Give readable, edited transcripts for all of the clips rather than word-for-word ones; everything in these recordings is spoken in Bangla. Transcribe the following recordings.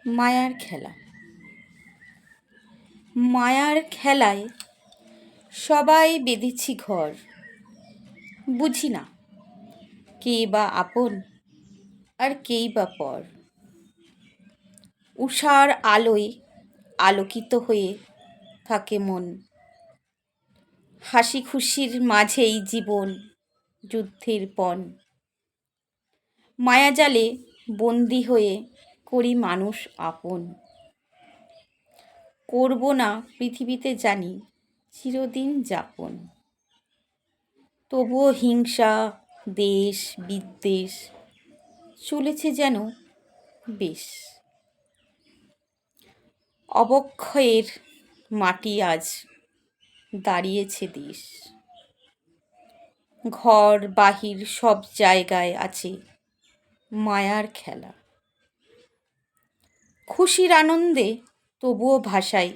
মায়ার খেলা। মায়ার খেলায় সবাই বেঁধেছি ঘর, বুঝি না কে বা আপন আর কেই বা পর। উষার আলোয় আলোকিত হয়ে থাকে মন, হাসি খুশির মাঝেই জীবন যুদ্ধের পণ। মায়াজালে বন্দি হয়ে করি মানুষ আপন, করব না পৃথিবীতে জানি চিরদিন যাপন। তবুও হিংসা দেশ বিদ্বেষ চলেছে যেন বেশ। অবক্ষয়ের মাটি আজ দাঁড়িয়েছে দেশ, ঘর বাহির সব জায়গায় আছে মায়ার খেলা। খুশির আনন্দে তবুও ভাষায়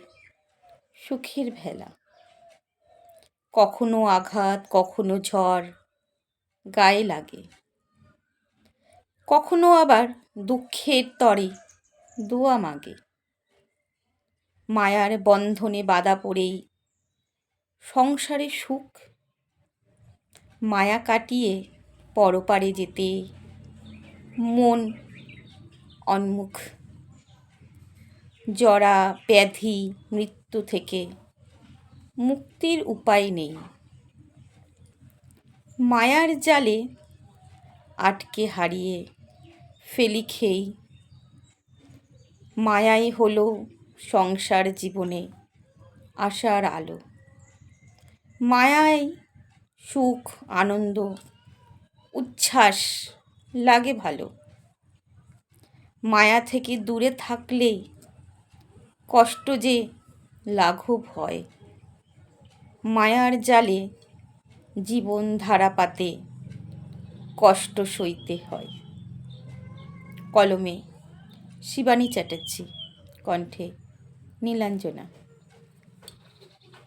সুখের ভেলা। কখনো আঘাত কখনো ঝড় গায়ে লাগে, কখনো আবার দুঃখের তরে দোয়া মাগে। মায়ার বন্ধনে বাঁধা পড়েই সংসারে সুখ, মায়া কাটিয়ে পরপারে যেতে মন অন্মুখ। জরা ব্যাধি মৃত্যু থেকে মুক্তির উপায় নেই, মায়ার জালে আটকে হারিয়ে ফেলি খেই। মায়াই হলো সংসার জীবনে আশার আলো, মায়াই সুখ আনন্দ উচ্ছ্বাস লাগে ভালো। মায়া থেকে দূরে থাকলেই কষ্ট যে লাঘব হয়, মায়ার জালে জীবন ধারাপাতে কষ্ট সইতে হয়। কলমে শিবানী চ্যাটার্জি, কণ্ঠে নীলাঞ্জনা।